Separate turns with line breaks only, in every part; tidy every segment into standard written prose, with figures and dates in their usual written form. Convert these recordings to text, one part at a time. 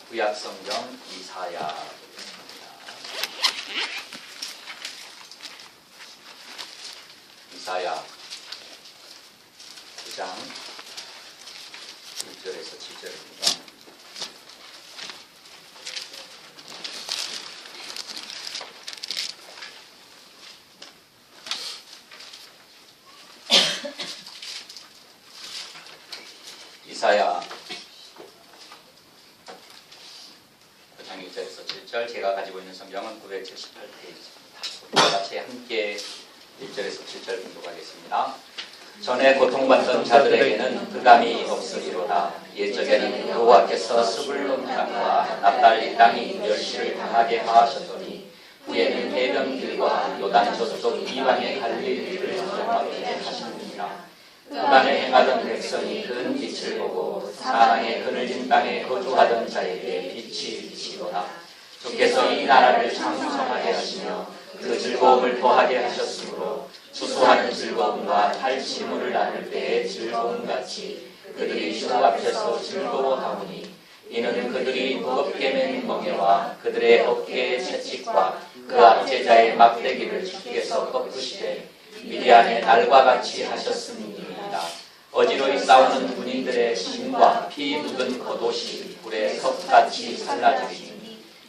구약성경 이사야 보겠습니다. 이사야 9장 1절에서 7절입니다. 이사야 9장 1절에서 7절, 제가 가지고 있는 성경은 978페이지입니다. 우리와 같이 함께 1절에서 7절 공독하겠습니다. 전에 고통받던 자들에게는 흑암이 없으리로다. 옛적에는 여호와께서 스불론 땅과 납달리 땅이 멸시를 당하게 하셨더니 후에는 해변길과 요단 저쪽 이방의 갈릴리를 정하게 하시느니라. 그간에 행하던 백성이 큰 빛을 보고 사망의 그늘진 땅에 거주하던 자에게 빛이 비치도다. 주께서 이 나라를 장성하게 하시며 그 즐거움을 더하게 하셨으므로 추수하는 즐거움과 탈취물을 나눌 때의 즐거움같이 그들이 주 앞에서 즐거워하오니 이는 그들이 무겁게 맨 멍에와 그들의 어깨의 채찍과 그 압제자의 막대기를 주께서 꺾으시되 미디안의 날과 같이 하셨음이니이다. 어지러이 싸우는 군인들의 신과 피 묻은 겉옷이 불에 석같이 살라지리니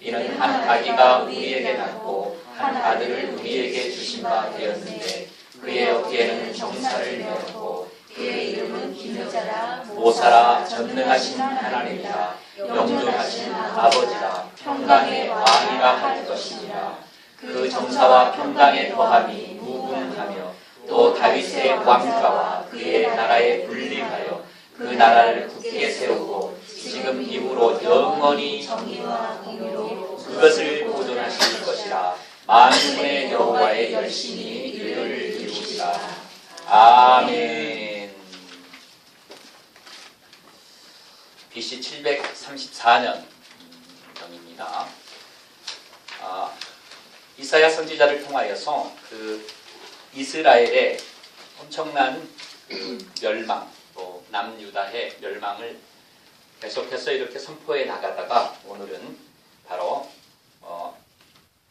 이는 한 아기가 우리에게 낳고 한 아들을 우리에게 주신 바 되었는데 그의 어깨에는 정사를 메었고 그의 이름은 기묘자라 모사라 전능하신 하나님이라 영존하신 아버지라 평강의 왕이라 할 것이니라. 그 정사와 평강의 더함이 무궁하며 또 다윗의 왕좌와 그의 나라에 분리하여 그 나라를 굳게 세우고 지금 이후로 영원히 정의와 공의로 그것을 보존하실 것이라. 만군의 여호와의 열심히 이를 이루리라. 아멘. BC 734년 경입니다. 이사야 선지자를 통하여서 그 이스라엘의 엄청난 멸망, 또 남유다의 멸망을 계속해서 이렇게 선포해 나가다가 오늘은 바로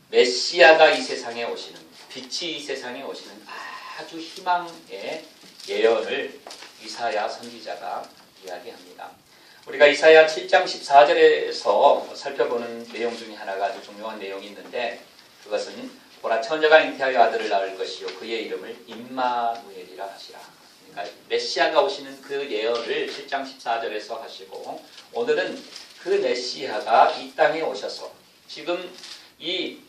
메시아가 이 세상에 오시는, 빛이 이 세상에 오시는 아주 희망의 예언을 이사야 선지자가 이야기합니다. 우리가 이사야 7장 14절에서 살펴보는 내용 중에 하나가 아주 중요한 내용이 있는데 그것은 보라 처녀가 잉태하여 아들을 낳을 것이요 그의 이름을 임마누엘이라 하시라. 그러니까 메시아가 오시는 그 예언을 7장 14절에서 하시고 오늘은 그 메시아가 이 땅에 오셔서 지금 이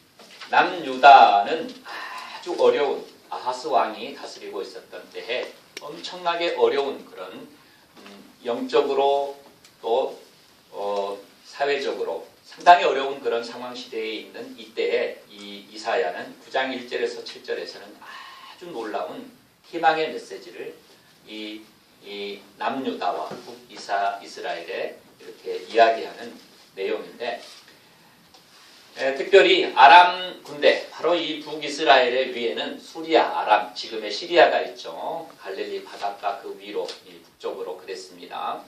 남유다는 아주 어려운 아하스 왕이 다스리고 있었던 때에 엄청나게 어려운 그런 영적으로 또 사회적으로 상당히 어려운 그런 상황 시대에 있는 이때에 이 이사야는 9장 1절에서 7절에서는 아주 놀라운 희망의 메시지를 이 남유다와 북이스라엘에 이렇게 이야기하는 내용인데 특별히 아람 군대, 바로 이 북이스라엘의 위에는 수리아, 아람, 지금의 시리아가 있죠. 갈릴리 바닷가 그 위로 북쪽으로 그랬습니다.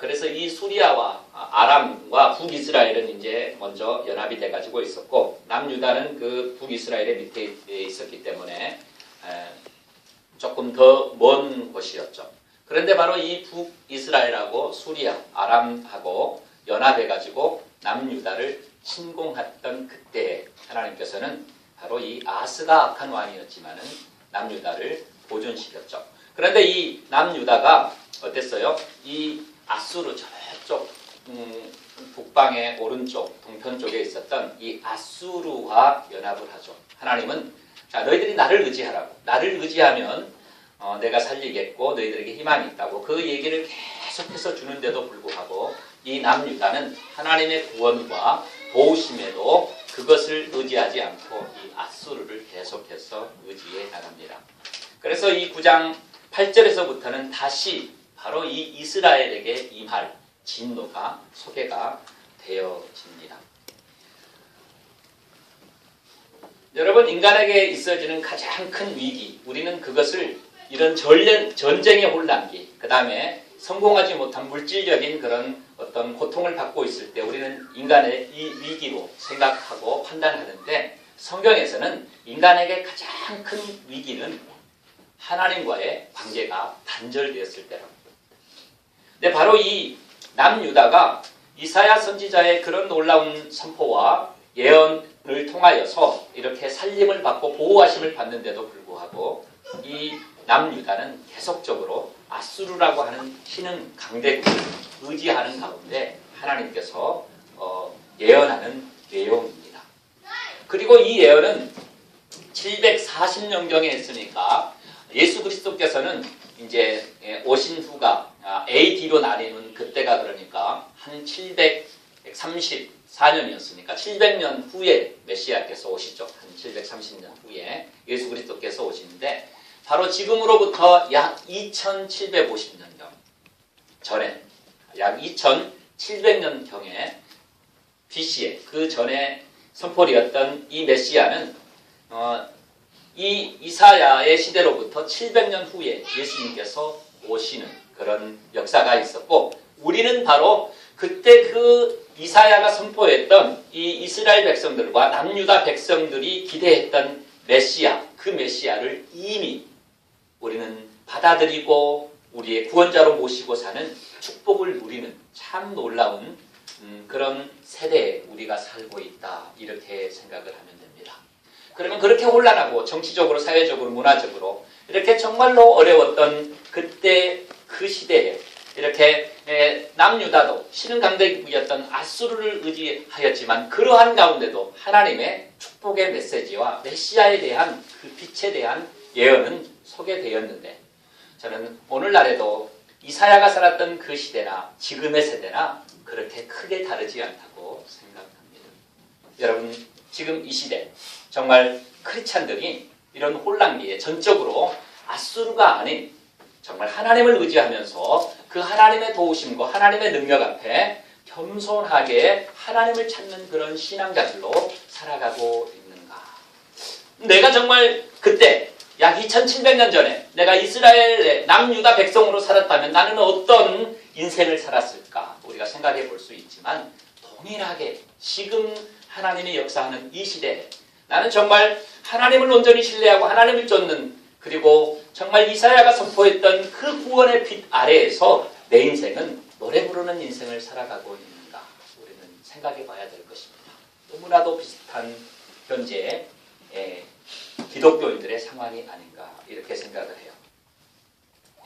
그래서 이 수리아와 아람과 북이스라엘은 이제 먼저 연합이 돼가지고 있었고 남유다는 그 북이스라엘의 밑에 있었기 때문에 조금 더 먼 곳이었죠. 그런데 바로 이 북이스라엘하고 수리아, 아람하고 연합해가지고 남유다를 침공했던 그때 하나님께서는 바로 이 아스가 악한 왕이었지만은 남유다를 보존시켰죠. 그런데 이 남유다가 어땠어요? 이 아수르 저쪽 북방의 오른쪽 동편 쪽에 있었던 이 아수르와 연합을 하죠. 하나님은 자 너희들이 나를 의지하라고. 나를 의지하면 내가 살리겠고 너희들에게 희망이 있다고 그 얘기를 계속해서 주는데도 불구하고 이 남유다는 하나님의 구원과 도우심에도 그것을 의지하지 않고 이 아수르를 계속해서 의지해 나갑니다. 그래서 이 9장 8절에서부터는 다시 바로 이 이스라엘에게 임할 진노가 소개가 되어집니다. 여러분, 인간에게 있어지는 가장 큰 위기, 우리는 그것을 이런 전쟁의 혼란기, 그 다음에 성공하지 못한 물질적인 그런 어떤 고통을 받고 있을 때 우리는 인간의 이 위기로 생각하고 판단하는데 성경에서는 인간에게 가장 큰 위기는 하나님과의 관계가 단절되었을 때랍니다. 근데 바로 이 남유다가 이사야 선지자의 그런 놀라운 선포와 예언을 통하여서 이렇게 살림을 받고 보호하심을 받는데도 불구하고 이 남유다는 계속적으로 아수르라고 하는 신흥 강대국을 의지하는 가운데 하나님께서 예언하는 내용입니다. 그리고 이 예언은 740년경에 했으니까 예수 그리스도께서는 이제 오신 후가 AD로 나뉘는 그때가 그러니까 한 734년이었으니까 700년 후에 메시아께서 오시죠. 한 730년 후에 예수 그리스도께서 오시는데 바로 지금으로부터 약 2750년경 전에 약 2700년경에 BC에 그 전에 선포되었던 이 메시아는 이 이사야의 시대로부터 700년 후에 예수님께서 오시는 그런 역사가 있었고 우리는 바로 그때 그 이사야가 선포했던 이 이스라엘 백성들과 남유다 백성들이 기대했던 메시아, 그 메시아를 이미 우리는 받아들이고 우리의 구원자로 모시고 사는 축복을 누리는 참 놀라운 그런 세대에 우리가 살고 있다 이렇게 생각을 하면 됩니다. 그러면 그렇게 혼란하고 정치적으로 사회적으로 문화적으로 이렇게 정말로 어려웠던 그때 그 시대에 이렇게 남유다도 신흥 강대국이었던 아수르를 의지하였지만 그러한 가운데도 하나님의 축복의 메시지와 메시아에 대한 그 빛에 대한 예언은 소개되었는데 저는 오늘날에도 이사야가 살았던 그 시대나 지금의 세대나 그렇게 크게 다르지 않다고 생각합니다. 여러분 지금 이 시대 정말 크리스찬들이 이런 혼란기에 전적으로 아수르가 아닌 정말 하나님을 의지하면서 그 하나님의 도우심과 하나님의 능력 앞에 겸손하게 하나님을 찾는 그런 신앙자들로 살아가고 있는가. 내가 정말 그때 약 2700년 전에 내가 이스라엘의 남유다 백성으로 살았다면 나는 어떤 인생을 살았을까 우리가 생각해 볼 수 있지만 동일하게 지금 하나님이 역사하는 이 시대에 나는 정말 하나님을 온전히 신뢰하고 하나님을 쫓는 그리고 정말 이사야가 선포했던 그 구원의 빛 아래에서 내 인생은 노래 부르는 인생을 살아가고 있는가 우리는 생각해 봐야 될 것입니다. 너무나도 비슷한 현재의 기독교인들의 상황이 아닌가 이렇게 생각을 해요.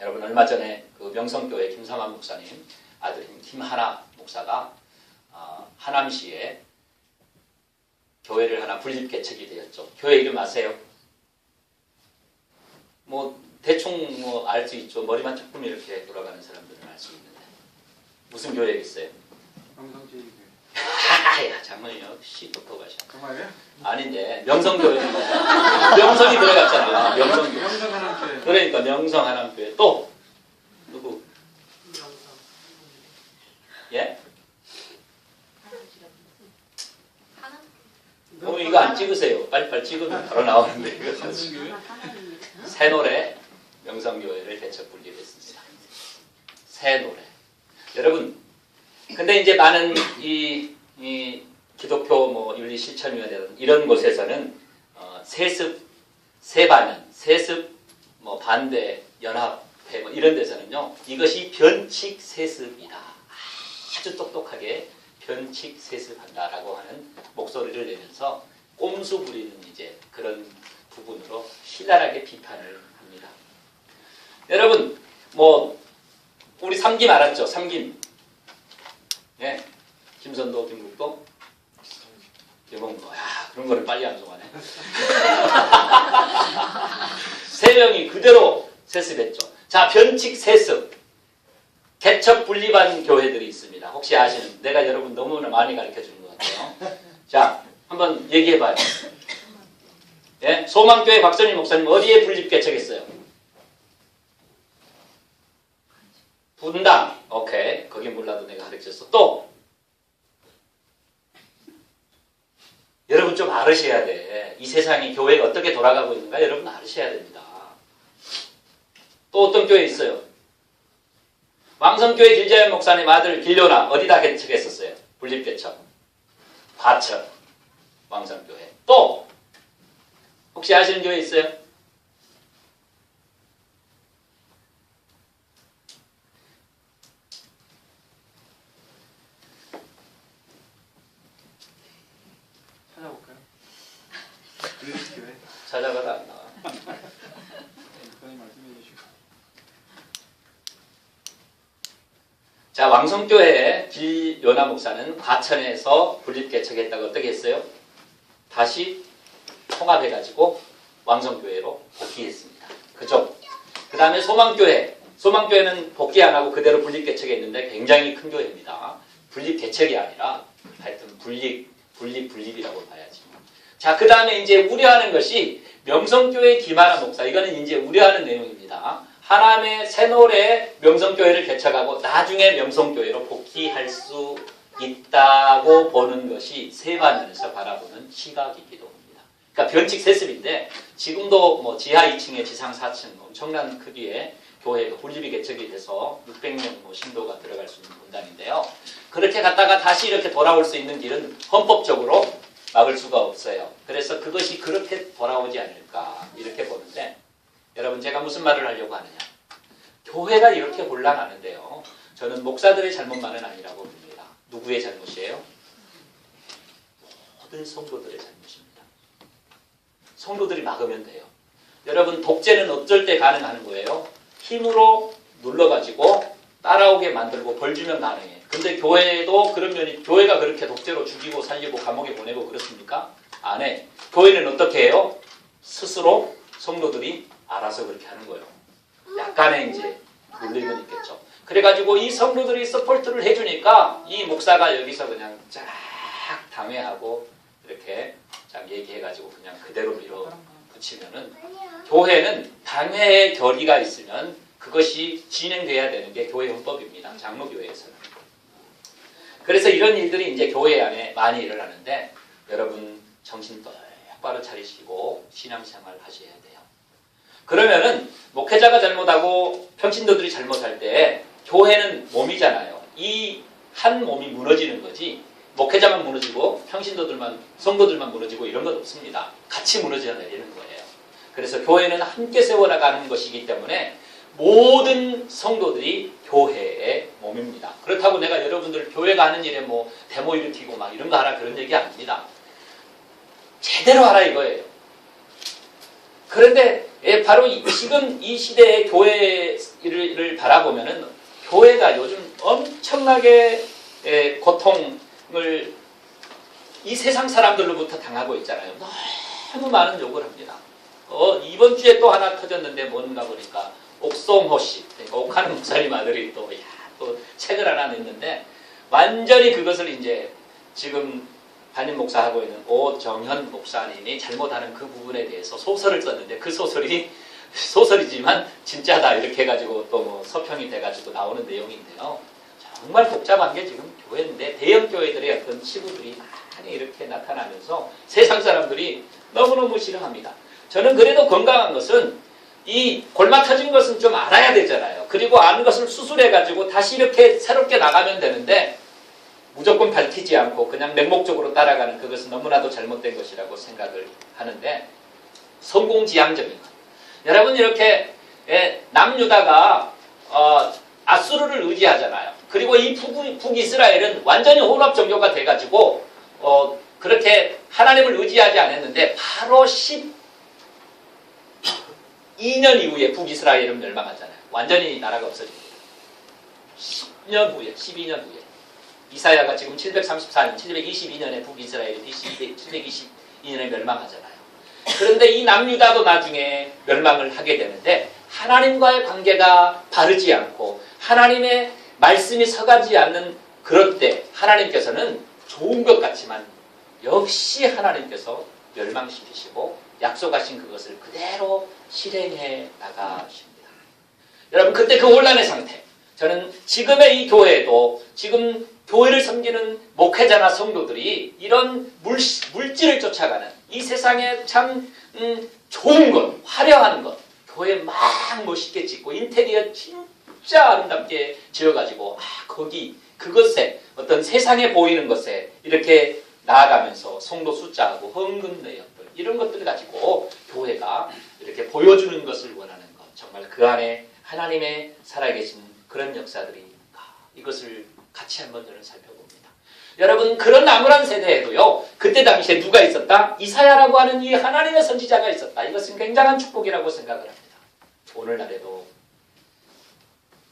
여러분 얼마 전에 그 명성교회 김성환 목사님 아들인 김하나 목사가 하남시에 교회를 하나 분립 개척이 되었죠. 교회 이름 아세요? 뭐 대충 뭐 알 수 있죠. 머리만 조금 이렇게 돌아가는 사람들은 알 수 있는데 무슨 교회겠어요?
명성제일교회.
야 장모님 역시 똑똑하셔.
그 말이야?
아닌데 명성교회는 명성이 들어갔잖아. 명성교회.
명성하남교회.
그러니까 명성하남교회 또 누구? 예? 이거 안 찍으세요. 빨리빨리 찍으면 바로 나오는데 이거. 새노래 명성교회를 개척 분립했습니다. 새노래. 여러분, 근데 이제 많은 이 기독교 뭐 윤리실천위원회 이런 곳에서는 세습, 세반연, 세습 뭐 반대 연합회 뭐 이런 데서는요 이것이 변칙 세습이다. 아주 똑똑하게 변칙 세습한다라고 하는 목소리를 내면서 꼼수 부리는 이제 그런 부분으로 신랄하게 비판을 합니다. 여러분, 뭐 우리 삼김 알았죠? 삼김. 네, 김선도, 김국도, 김홍도. 야, 그런 거를 빨리 안 정하네. 세 명이 그대로 세습했죠. 자, 변칙 세습. 개척 분립한 교회들이 있습니다. 혹시 아시는? 내가 여러분 너무나 많이 가르쳐주는 것 같아요. 자, 한번 얘기해봐요. 예? 소망교회 박선희 목사님 어디에 분립 개척했어요? 분당. 오케이. 거기 몰라도 내가 가르쳤어. 또 여러분 좀 알으셔야 돼. 이 세상이 교회가 어떻게 돌아가고 있는가 여러분 알으셔야 됩니다. 또 어떤 교회 있어요? 왕성교회 길자연 목사님 아들 길요나 어디다 개척했었어요? 분립개척. 과천. 왕성교회. 또 혹시 아시는 교회 있어요?
찾아볼까요? 그리스교회.
찾아봐라 안 나와.
목사님 말씀해 주시고.
자, 왕성교회 길요나 목사는 과천에서 분립개척했다가 어떻게 했어요? 다시 통합해가지고 왕성교회로 복귀했습니다. 그죠? 그 다음에 소망교회. 소망교회는 복귀 안 하고 그대로 분립개척했는데 굉장히 큰 교회입니다. 분립개척이 아니라 하여튼 분립이라고 봐야지. 자, 그 다음에 이제 우려하는 것이 명성교회 김하나 목사. 이거는 이제 우려하는 내용입니다. 하남의 새노래 명성교회를 개척하고 나중에 명성교회로 복귀할 수 있다고 보는 것이 세반면에서 바라보는 시각이기도 합니다. 그러니까 변칙 세습인데 지금도 뭐 지하 2층에 지상 4층 엄청난 크기의 교회가 분립이 개척이 돼서 600명 뭐 신도가 들어갈 수 있는 공단인데요. 그렇게 갔다가 다시 이렇게 돌아올 수 있는 길은 헌법적으로 막을 수가 없어요. 그래서 그것이 그렇게 돌아오지 않을까 이렇게 보는데 여러분 제가 무슨 말을 하려고 하느냐. 교회가 이렇게 혼란하는데요. 저는 목사들의 잘못만은 아니라고 봅니다. 누구의 잘못이에요? 모든 성도들의 잘못입니다. 성도들이 막으면 돼요. 여러분 독재는 어쩔 때 가능한 거예요? 힘으로 눌러가지고 따라오게 만들고 벌 주면 가능해. 근데 교회도 그런 면이 교회가 그렇게 독재로 죽이고 살리고 감옥에 보내고 그렇습니까? 안 해. 교회는 어떻게 해요? 스스로 성도들이 알아서 그렇게 하는 거예요. 약간의 이제 눌림은 있겠죠. 그래가지고 이 성도들이 서포트를 해주니까 이 목사가 여기서 그냥 쫙 당회하고 이렇게 쫙 얘기해가지고 그냥 그대로 밀어붙이면은 교회는 당회의 결의가 있으면 그것이 진행돼야 되는 게 교회 헌법입니다. 장로교회에서는. 그래서 이런 일들이 이제 교회 안에 많이 일어나는데 여러분 정신 똑바로 차리시고 신앙생활 하셔야 돼요. 그러면은 목회자가 잘못하고 평신도들이 잘못할 때 교회는 몸이잖아요. 이 한 몸이 무너지는 거지 목회자만 무너지고 평신도들만 성도들만 무너지고 이런 건 없습니다. 같이 무너져 내리는 거예요. 그래서 교회는 함께 세워나가는 것이기 때문에 모든 성도들이 교회의 몸입니다. 그렇다고 내가 여러분들 교회가 하는 일에 뭐 데모 일으키고 막 이런 거 하라 그런 얘기 아닙니다. 제대로 하라 이거예요. 그런데 바로 지금 이 시대의 교회를 바라보면은 교회가 요즘 엄청나게 고통을 이 세상 사람들로부터 당하고 있잖아요. 너무 많은 욕을 합니다. 이번 주에 또 하나 터졌는데 뭔가 보니까 옥송호 씨, 그러니까 옥하는 목사님 아들이 또 책을 하나 냈는데 완전히 그것을 이제 지금 담임 목사하고 있는 오정현 목사님이 잘못하는 그 부분에 대해서 소설을 썼는데 그 소설이 소설이지만 진짜다 이렇게 해가지고 또 뭐 서평이 돼가지고 나오는 내용인데요. 정말 복잡한 게 지금 교회인데 대형 교회들의 어떤 치부들이 많이 이렇게 나타나면서 세상 사람들이 너무너무 싫어합니다. 저는 그래도 건강한 것은 이 골마 터진 것은 좀 알아야 되잖아요. 그리고 아는 것을 수술해가지고 다시 이렇게 새롭게 나가면 되는데 무조건 밝히지 않고 그냥 맹목적으로 따라가는 그것은 너무나도 잘못된 것이라고 생각을 하는데 성공지향적인 것. 여러분 이렇게 남유다가 아수르를 의지하잖아요. 그리고 이 북이스라엘은 완전히 혼합 종교가 돼가지고 그렇게 하나님을 의지하지 않았는데 바로 12년 이후에 북이스라엘은 멸망하잖아요. 완전히 나라가 없어집니다. 10년 후에 12년 후에 이사야가 지금 734년 722년에 북이스라엘이 722년에 멸망하잖아요. 그런데 이 남유다도 나중에 멸망을 하게 되는데 하나님과의 관계가 바르지 않고 하나님의 말씀이 서가지 않는 그럴 때 하나님께서는 좋은 것 같지만 역시 하나님께서 멸망시키시고 약속하신 그것을 그대로 실행해 나가십니다. 여러분 그때 그 혼란의 상태 저는 지금의 이 교회도 지금 교회를 섬기는 목회자나 성도들이 이런 물질을 쫓아가는 이 세상에 참 좋은 것, 화려한 것 교회 막 멋있게 짓고 인테리어 진짜 아름답게 지어가지고 거기 그것에 어떤 세상에 보이는 것에 이렇게 나아가면서 성도 숫자하고 헌금 내역들 이런 것들을 가지고 교회가 이렇게 보여주는 것을 원하는 것. 정말 그 안에 하나님의 살아계신 그런 역사들이 이것을 같이 한번 저는 살펴봅니다. 여러분 그런 암울한 세대에도요. 그때 당시에 누가 있었다? 이사야라고 하는 이 하나님의 선지자가 있었다. 이것은 굉장한 축복이라고 생각을 합니다. 오늘날에도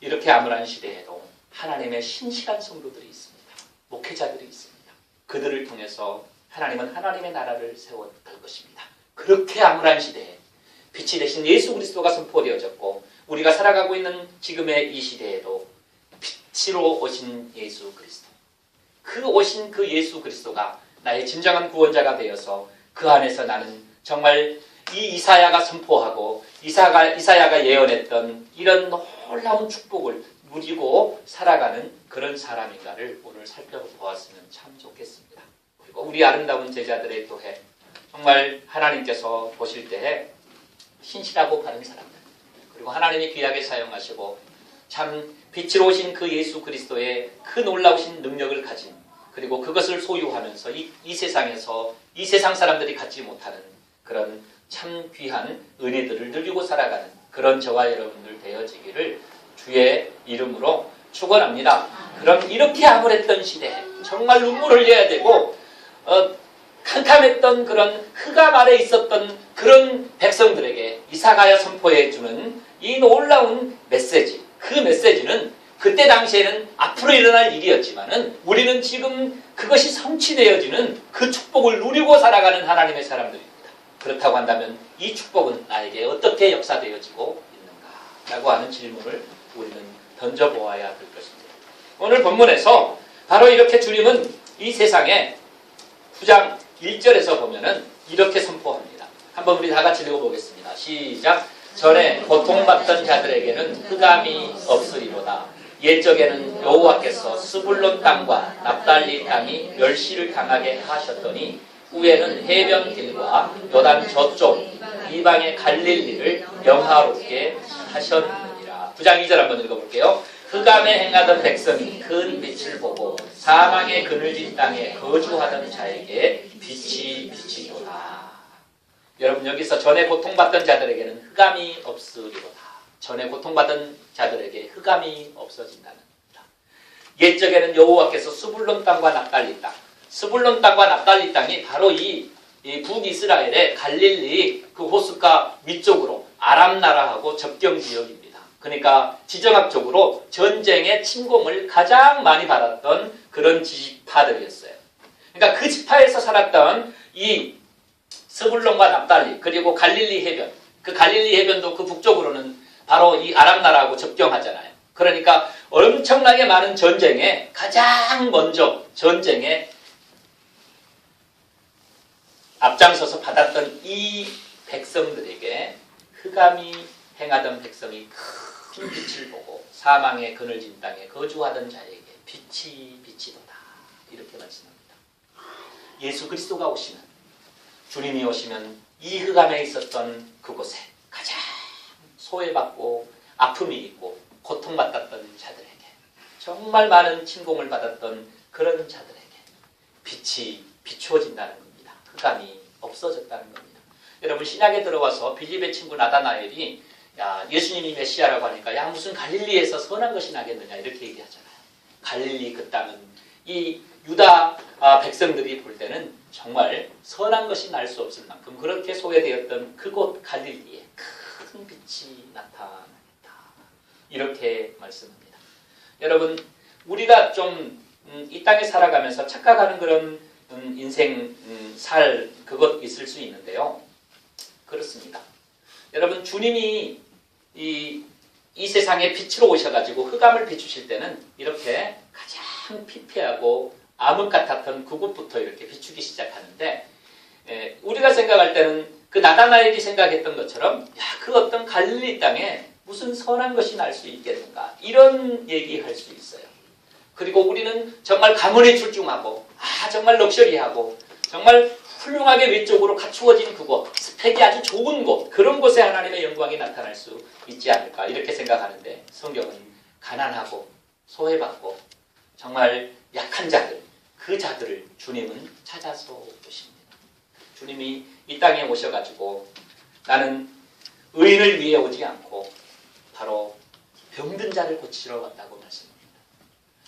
이렇게 암울한 시대에도 하나님의 신실한 성도들이 있습니다. 목회자들이 있습니다. 그들을 통해서 하나님은 하나님의 나라를 세워갈 것입니다. 그렇게 암울한 시대에 빛이 되신 예수 그리스도가 선포되어졌고 우리가 살아가고 있는 지금의 이 시대에도 빛으로 오신 예수 그리스도 그 오신 그 예수 그리스도가 나의 진정한 구원자가 되어서 그 안에서 나는 정말 이 이사야가 선포하고 이사야가 예언했던 이런 놀라운 축복을 누리고 살아가는 그런 사람인가를 오늘 살펴보았으면 참 좋겠습니다. 그리고 우리 아름다운 제자들의 교회 정말 하나님께서 보실 때에 신실하고 바른 사람들 그리고 하나님이 귀하게 사용하시고 참 빛으로 오신 그 예수 그리스도의 그 놀라우신 능력을 가진 그리고 그것을 소유하면서 이 세상에서 이 세상 사람들이 갖지 못하는 그런 참 귀한 은혜들을 누리고 살아가는 그런 저와 여러분들 되어지기를 주의 이름으로 축원합니다. 그럼 이렇게 암울했던 시대에 정말 눈물을 흘려야 되고 캄캄했던 그런 흑암 아래 있었던 그런 백성들에게 이사가야 선포해 주는 이 놀라운 메시지 그 메시지는 그때 당시에는 앞으로 일어날 일이었지만은 우리는 지금 그것이 성취되어지는 그 축복을 누리고 살아가는 하나님의 사람들입니다. 그렇다고 한다면 이 축복은 나에게 어떻게 역사되어지고 있는가라고 하는 질문을 우리는 던져보아야 될 것입니다. 오늘 본문에서 바로 이렇게 주님은 이 세상에 9장 1절에서 보면은 이렇게 선포합니다. 한번 우리 다 같이 읽어보겠습니다. 시작. 전에 고통받던 자들에게는 흑암이 없으리로다. 옛적에는 여호와께서 스불론 땅과 납달리 땅이 멸시를 당하게 하셨더니 후에는 해변 길과 요단 저쪽 이방의 갈릴리를 영화롭게 하셨느니라. 9장 2절 한번 읽어볼게요. 흑암에 행하던 백성이 큰 빛을 보고 사망의 그늘진 땅에 거주하던 자에게 빛이 비치도다. 여러분 여기서 전에 고통받던 자들에게는 흑암이 없으리로다. 전에 고통받은 자들에게 흑암이 없어진다는 겁니다. 옛적에는 여호와께서 스불론 땅과 납달리 땅 스불론 땅과 납달리 땅이 바로 이 북이스라엘의 갈릴리 그 호숫가 위쪽으로 아람 나라하고 접경 지역입니다. 그러니까 지정학적으로 전쟁의 침공을 가장 많이 받았던 그런 지파들이었어요. 그러니까 그 지파에서 살았던 이 스불론과 납달리 그리고 갈릴리 해변 그 갈릴리 해변도 그 북쪽으로는 바로 이 아람 나라하고 접경하잖아요. 그러니까 엄청나게 많은 전쟁에 가장 먼저 전쟁에 앞장서서 받았던 이 백성들에게 흑암이 행하던 백성이 큰 빛을 보고 사망의 그늘진 땅에 거주하던 자에게 빛이 비치도다. 이렇게 말씀합니다. 예수 그리스도가 오시면 주님이 오시면 이 흑암에 있었던 그곳에 가장 소외받고 아픔이 있고 고통받았던 자들에게 정말 많은 침공을 받았던 그런 자들에게 빛이 비추어진다는 겁니다. 흑암이 없어졌다는 겁니다. 여러분 신약에 들어와서 빌립의 친구 나다나엘이 야 예수님이 메시아라고 하니까 야 무슨 갈릴리에서 선한 것이 나겠느냐 이렇게 얘기하잖아요. 갈릴리 그 땅은 이 유다 백성들이 볼 때는 정말 선한 것이 날 수 없을 만큼 그렇게 소외되었던 그곳 갈릴리에 큰 빛이 나타났다. 이렇게 말씀합니다. 여러분 우리가 좀 이 땅에 살아가면서 착각하는 그런 인생 그것 있을 수 있는데요. 그렇습니다. 여러분 주님이 이 세상에 빛으로 오셔가지고 흑암을 비추실 때는 이렇게 가장 피폐하고 암흑 같았던 그곳부터 이렇게 비추기 시작하는데 우리가 생각할 때는 그 나다나엘이 생각했던 것처럼 그 어떤 갈릴리 땅에 무슨 선한 것이 날 수 있겠는가 이런 얘기할 수 있어요. 그리고 우리는 정말 가문에 출중하고 정말 럭셔리하고 정말 훌륭하게 외적으로 갖추어진 그곳 스펙이 아주 좋은 곳 그런 곳에 하나님의 영광이 나타날 수 있지 않을까 이렇게 생각하는데 성경은 가난하고 소외받고 정말 약한 자들, 그 자들을 주님은 찾아서 오십니다. 주님이 이 땅에 오셔가지고 나는 의인을 위해 오지 않고 바로 병든 자를 고치러 왔다고 말씀합니다.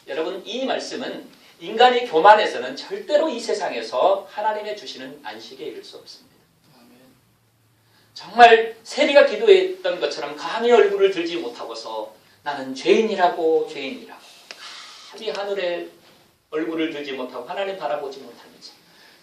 여러분, 이 말씀은 인간이 교만해서는 절대로 이 세상에서 하나님의 주시는 안식에 이를 수 없습니다. 정말 세리가 기도했던 것처럼 감히 얼굴을 들지 못하고서 나는 죄인이라고 감히 하늘에 얼굴을 들지 못하고 하나님 바라보지 못하면서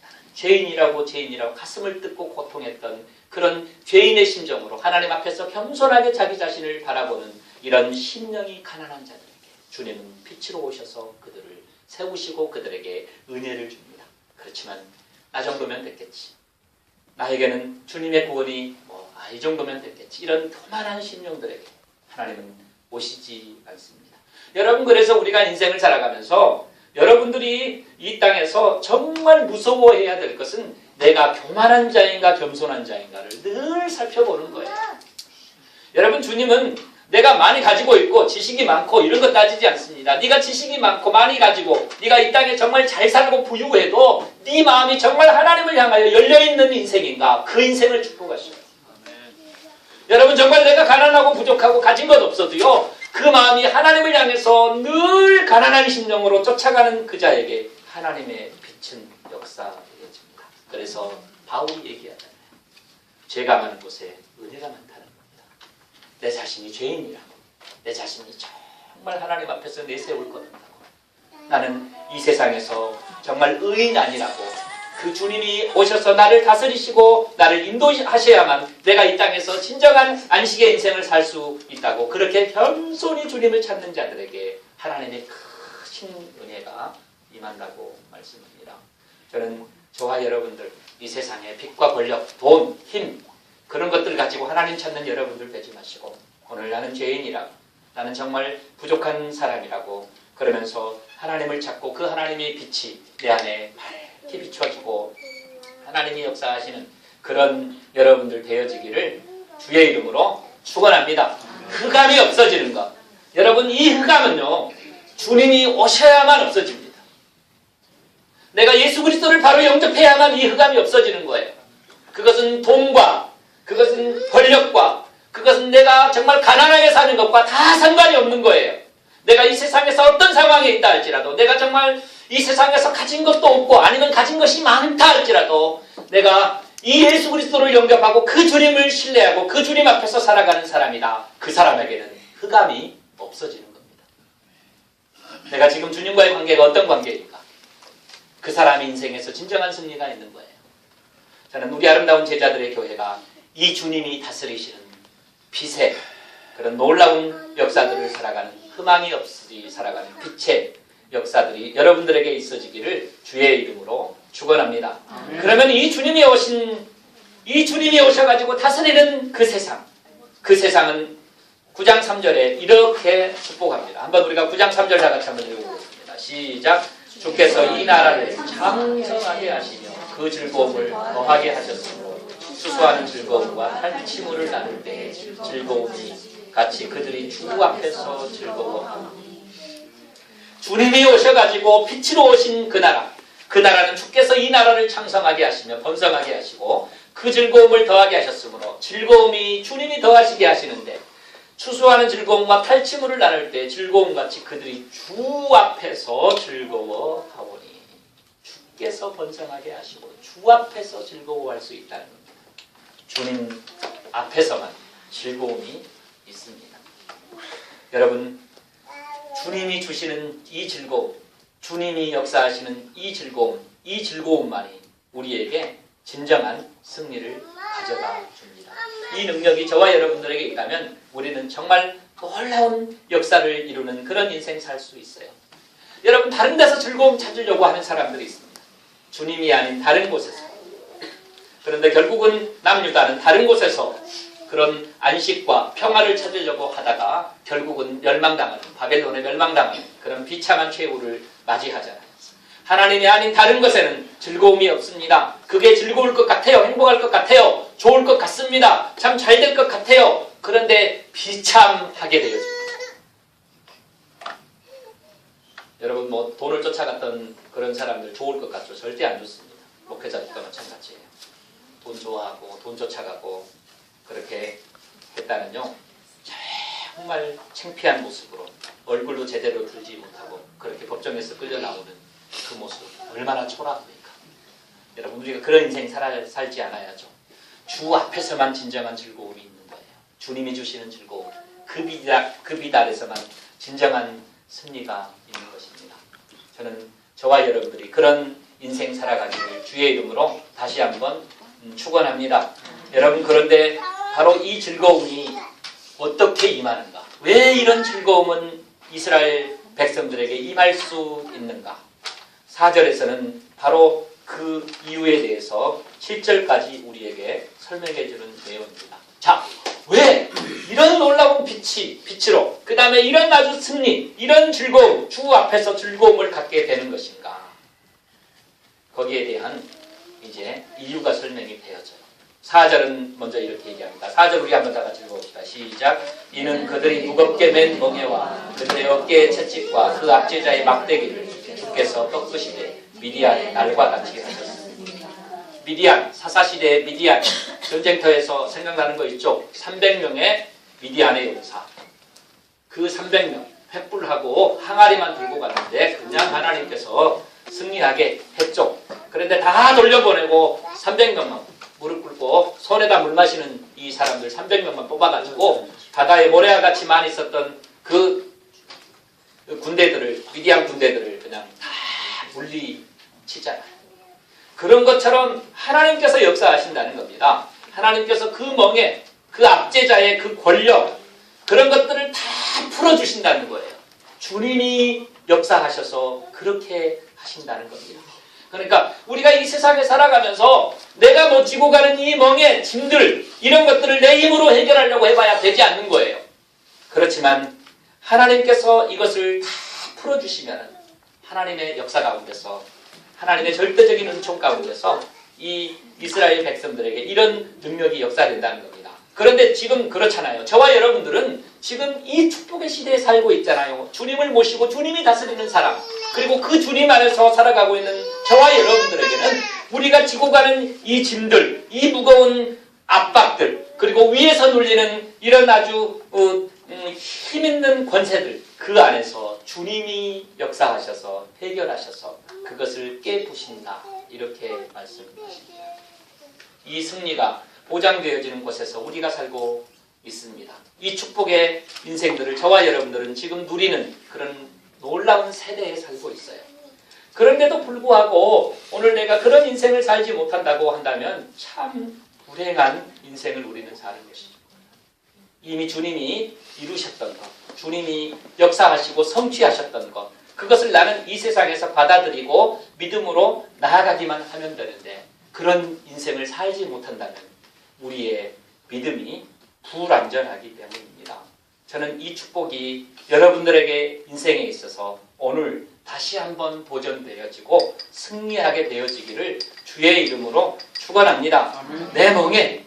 나는 죄인이라고 가슴을 뜯고 고통했던 그런 죄인의 심정으로 하나님 앞에서 겸손하게 자기 자신을 바라보는 이런 심령이 가난한 자들에게 주님은 빛으로 오셔서 그들을 세우시고 그들에게 은혜를 줍니다. 그렇지만 나 정도면 됐겠지. 나에게는 주님의 구원이 이 정도면 됐겠지. 이런 교만한 심령들에게 하나님은 오시지 않습니다. 여러분, 그래서 우리가 인생을 살아가면서 여러분들이 이 땅에서 정말 무서워해야 될 것은 내가 교만한 자인가 겸손한 자인가를 늘 살펴보는 거예요. 여러분, 주님은 내가 많이 가지고 있고 지식이 많고 이런 거 따지지 않습니다. 네가 지식이 많고 많이 가지고 네가 이 땅에 정말 잘 살고 부유해도 네 마음이 정말 하나님을 향하여 열려있는 인생인가, 그 인생을 축복하셔요. 여러분, 정말 내가 가난하고 부족하고 가진 것 없어도요, 그 마음이 하나님을 향해서 늘 가난한 심령으로 쫓아가는 그 자에게 하나님의 빛은 역사되어집니다. 그래서 바울이 얘기하잖아요. 죄가 많은 곳에 은혜가 많다는 겁니다. 내 자신이 죄인이라고, 내 자신이 정말 하나님 앞에서 내세울 것 같다고, 나는 이 세상에서 정말 의인 아니라고, 그 주님이 오셔서 나를 다스리시고 나를 인도하셔야만 내가 이 땅에서 진정한 안식의 인생을 살 수 있다고, 그렇게 겸손히 주님을 찾는 자들에게 하나님의 크신 은혜가 임한다고 말씀합니다. 저는 저와 여러분들, 이 세상의 빚과 권력, 돈, 힘, 그런 것들 가지고 하나님 찾는 여러분들 되지 마시고, 오늘 나는 죄인이라고, 나는 정말 부족한 사람이라고 그러면서 하나님을 찾고 그 하나님의 빛이 내 안에 밝게 비춰지고 하나님이 역사하시는 그런 여러분들 되어지기를 주의 이름으로 축원합니다. 흑암이 없어지는 것. 여러분, 이 흑암은요, 주님이 오셔야만 없어집니다. 내가 예수 그리스도를 바로 영접해야만 이 흑암이 없어지는 거예요. 그것은 돈과, 그것은 권력과, 그것은 내가 정말 가난하게 사는 것과 다 상관이 없는 거예요. 내가 이 세상에서 어떤 상황에 있다 할지라도, 내가 정말 이 세상에서 가진 것도 없고 아니면 가진 것이 많다 할지라도, 내가 이 예수 그리스도를 영접하고 그 주님을 신뢰하고 그 주님 앞에서 살아가는 사람이다. 그 사람에게는 흑암이 없어지는 겁니다. 내가 지금 주님과의 관계가 어떤 관계일까? 그 사람의 인생에서 진정한 승리가 있는 거예요. 저는 우리 아름다운 제자들의 교회가 이 주님이 다스리시는 빛의 그런 놀라운 역사들을 살아가는, 희망이 없이 살아가는 빛의 역사들이 여러분들에게 있어지기를 주의 이름으로 축원합니다. 그러면 이 주님이 오셔가지고 다스리는 그 세상은 9장 3절에 이렇게 축복합니다. 한번 우리가 9장 3절 다 같이 한번 읽어보겠습니다. 시작. 주께서 이 나라를 장성하게 하시며 그 즐거움을 더하게 하셨으므로 수수하는 즐거움과 탈취물을 나눌 때의 즐거움이 같이 그들이 주 앞에서 즐거워하고, 주님이 오셔가지고 빛으로 오신 그 나라는 주께서 이 나라를 창성하게 하시며 번성하게 하시고 그 즐거움을 더하게 하셨으므로, 즐거움이 주님이 더하시게 하시는데 추수하는 즐거움과 탈취물을 나눌 때 즐거움같이 그들이 주 앞에서 즐거워하오니, 주께서 번성하게 하시고 주 앞에서 즐거워할 수 있다는 겁니다. 주님 앞에서만 즐거움이 있습니다. 여러분, 주님이 주시는 이 즐거움, 주님이 역사하시는 이 즐거움만이 우리에게 진정한 승리를 가져다 줍니다. 이 능력이 저와 여러분들에게 있다면 우리는 정말 놀라운 역사를 이루는 그런 인생 살 수 있어요. 여러분, 다른 데서 즐거움 찾으려고 하는 사람들이 있습니다. 주님이 아닌 다른 곳에서. 그런데 결국은 남유다는 다른 곳에서 그런 안식과 평화를 찾으려고 하다가 결국은 멸망당하는, 바벨론에 멸망당하는 그런 비참한 최후를 맞이하잖아요. 하나님이 아닌 다른 것에는 즐거움이 없습니다. 그게 즐거울 것 같아요. 행복할 것 같아요. 좋을 것 같습니다. 참 잘 될 것 같아요. 그런데 비참하게 되어집니다. 여러분 뭐 돈을 쫓아갔던 그런 사람들 좋을 것 같죠? 절대 안 좋습니다. 목회자들과 마찬가지예요. 돈 좋아하고 돈 쫓아가고 그렇게 했다는요. 정말 창피한 모습으로 얼굴도 제대로 들지 못하고 그렇게 법정에서 끌려 나오는 그 모습 얼마나 초라합니까? 여러분 우리가 그런 인생 살지 않아야죠. 주 앞에서만 진정한 즐거움이 있는 거예요. 주님이 주시는 즐거움. 그 빛 아래서만 진정한 승리가 있는 것입니다. 저는 저와 여러분들이 그런 인생 살아가기를 주의 이름으로 다시 한번 축원합니다. 여러분 그런데 바로 이 즐거움이 어떻게 임하는가? 왜 이런 즐거움은 이스라엘 백성들에게 임할 수 있는가? 4절에서는 바로 그 이유에 대해서 7절까지 우리에게 설명해 주는 내용입니다. 자, 왜 이런 놀라운 빛으로 그 다음에 이런 아주 승리, 이런 즐거움, 주 앞에서 즐거움을 갖게 되는 것인가? 거기에 대한 이제 이유가 설명이 되어져요. 4절은 먼저 이렇게 얘기합니다. 4절 우리 한번 다 같이 읽어봅시다. 시작. 이는 그들이 무겁게 맨 멍에와 그들의 어깨의 채찍과 그 압제자의 막대기를 주께서 꺾으시되 미디안의 날과 같이 하셨습니다. 미디안, 사사시대의 미디안, 전쟁터에서 생각나는 거 있죠? 300명의 미디안의 용사. 그 300명, 횃불하고 항아리만 들고 갔는데 그냥 하나님께서 승리하게 했죠. 그런데 다 돌려보내고 300명만 무릎 꿇고 손에다 물 마시는 이 사람들 300명만 뽑아가지고 바다에 모래와 같이 많이 있었던 그 군대들을, 미디안 군대들을 그냥 다 물리치잖아요. 그런 것처럼 하나님께서 역사하신다는 겁니다. 하나님께서 그 멍에, 그 압제자의 그 권력, 그런 것들을 다 풀어주신다는 거예요. 주님이 역사하셔서 그렇게 하신다는 겁니다. 그러니까 우리가 이 세상에 살아가면서 내가 뭐 지고 가는 이 멍에 짐들, 이런 것들을 내 힘으로 해결하려고 해봐야 되지 않는 거예요. 그렇지만 하나님께서 이것을 다 풀어주시면 하나님의 역사 가운데서, 하나님의 절대적인 은총 가운데서 이 이스라엘 백성들에게 이런 능력이 역사된다는 겁니다. 그런데 지금 그렇잖아요. 저와 여러분들은 지금 이 축복의 시대에 살고 있잖아요. 주님을 모시고 주님이 다스리는 사람, 그리고 그 주님 안에서 살아가고 있는 저와 여러분들에게는 우리가 지고 가는 이 짐들, 이 무거운 압박들, 그리고 위에서 눌리는 이런 아주 힘있는 권세들, 그 안에서 주님이 역사하셔서 해결하셔서 그것을 깨부신다, 이렇게 말씀하십니다. 이 승리가 보장되어지는 곳에서 우리가 살고 있습니다. 이 축복의 인생들을 저와 여러분들은 지금 누리는 그런 놀라운 세대에 살고 있어요. 그런데도 불구하고 오늘 내가 그런 인생을 살지 못한다고 한다면 참 불행한 인생을 우리는 사는 것이죠. 이미 주님이 이루셨던 것, 주님이 역사하시고 성취하셨던 것, 그것을 나는 이 세상에서 받아들이고 믿음으로 나아가기만 하면 되는데 그런 인생을 살지 못한다면 우리의 믿음이 불완전하기 때문입니다. 저는 이 축복이 여러분들에게 인생에 있어서 오늘 다시 한번 도전되어지고 승리하게 되어지기를 주의 이름으로 축원합니다. 내 멍에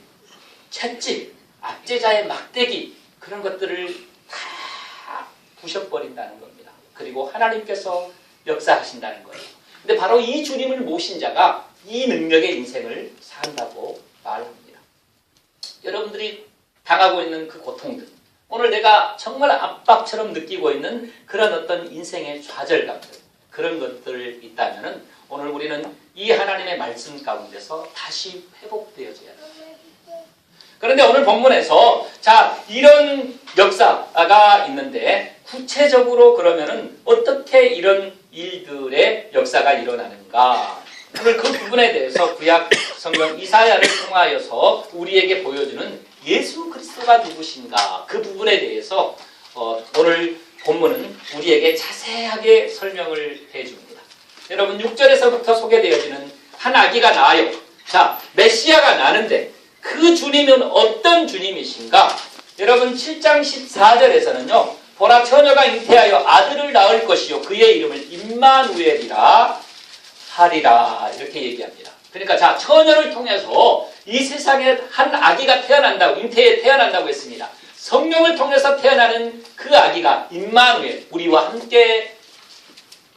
채찍, 압제자의 막대기, 그런 것들을 다 부셔버린다는 겁니다. 그리고 하나님께서 역사하신다는 거예요. 근데 바로 이 주님을 모신 자가 이 능력의 인생을 산다고 말합니다. 여러분들이 당하고 있는 그 고통들, 오늘 내가 정말 압박처럼 느끼고 있는 그런 어떤 인생의 좌절감들, 그런 것들 있다면 오늘 우리는 이 하나님의 말씀 가운데서 다시 회복되어져야 합니다. 그런데 오늘 본문에서 자, 이런 역사가 있는데 구체적으로 그러면은 어떻게 이런 일들의 역사가 일어나는가? 오늘 그 부분에 대해서 구약 성경 이사야를 통하여서 우리에게 보여주는 예수 그리스도가 누구신가? 그 부분에 대해서 오늘 본문은 우리에게 자세하게 설명을 해줍니다. 여러분 6절에서부터 소개되어지는 한 아기가 나아요. 자, 메시아가 나는데 그 주님은 어떤 주님이신가? 여러분 7장 14절에서는요. 보라 처녀가 잉태하여 아들을 낳을 것이요 그의 이름을 임마누엘이라 하리라, 이렇게 얘기합니다. 그러니까 자, 처녀를 통해서 이 세상에 한 아기가 태어난다고, 잉태에 태어난다고 했습니다. 성령을 통해서 태어나는 그 아기가 임마누엘, 우리와 함께